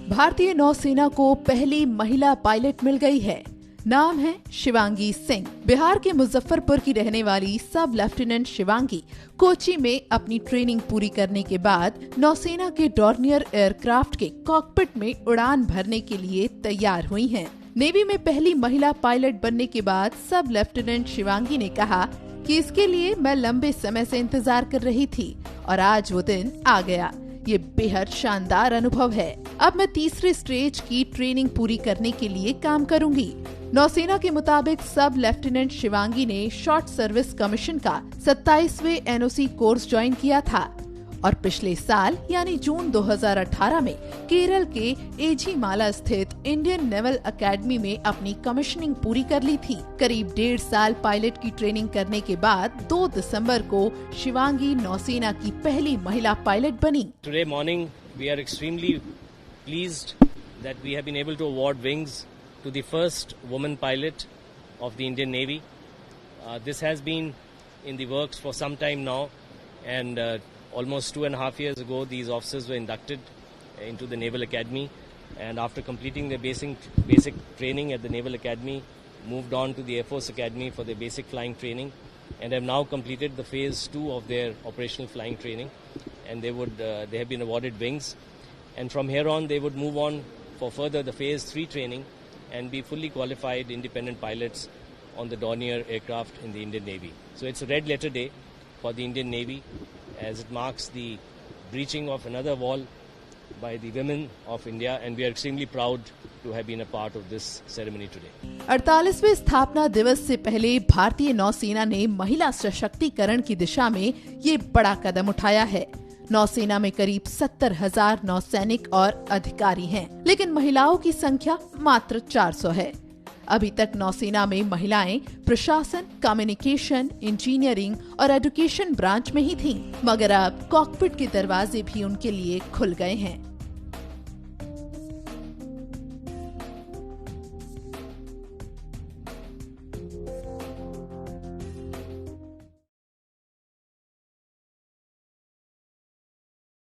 भारतीय नौसेना को पहली महिला पायलट मिल गई है। नाम है शिवांगी सिंह। बिहार के मुजफ्फरपुर की रहने वाली सब लेफ्टिनेंट शिवांगी कोची में अपनी ट्रेनिंग पूरी करने के बाद नौसेना के डॉर्नियर एयरक्राफ्ट के कॉकपिट में उड़ान भरने के लिए तैयार हुई हैं। नेवी में पहली महिला पायलट बनने के बाद सब लेफ्टिनेंट शिवांगी ने कहा कि इसके लिए मैं लंबे समय से इंतजार कर रही थी और आज वो दिन आ गया। ये बेहद शानदार अनुभव है। अब मैं तीसरे स्टेज की ट्रेनिंग पूरी करने के लिए काम करूंगी। नौसेना के मुताबिक सब लेफ्टिनेंट शिवांगी ने शॉर्ट सर्विस कमीशन का 27वें एनओसी कोर्स ज्वाइन किया था और पिछले साल यानी जून 2018 में केरल के एझीमाला स्थित इंडियन नेवल एकेडमी में अपनी कमीशनिंग पूरी कर ली थी। करीब 1.5 साल पायलट की ट्रेनिंग करने के बाद 2 दिसंबर को शिवांगी नौसेना की पहली महिला पायलट बनी। Today morning we are extremely pleased that we have been able to award wings to the first woman pilot of the Indian Navy. This has been in the works for some time now, and almost 2.5 years ago these officers were inducted into the Naval Academy, and after completing their basic training at the Naval Academy, moved on to the Air Force Academy for their basic flying training, and have now completed the phase 2 of their operational flying training, and they have been awarded wings, and from here on they would move on for further the phase 3 training and be fully qualified independent pilots on the Dornier aircraft in the Indian Navy. So it's a red letter day for the Indian Navy, as it marks the breaching of another wall by the women of India, and we are extremely proud to have been a part of this ceremony today. 48वें स्थापना दिवस से पहले भारतीय नौसेना ने महिला सशक्तिकरण की दिशा में ये बड़ा कदम उठाया है। नौसेना में करीब 70,000 नौसैनिक और अधिकारी हैं, लेकिन महिलाओं की संख्या मात्र 400 है। अभी तक नौसेना में महिलाएं प्रशासन, कम्युनिकेशन, इंजीनियरिंग और एजुकेशन ब्रांच में ही थीं, मगर अब कॉकपिट के दरवाजे भी उनके लिए खुल गए हैं।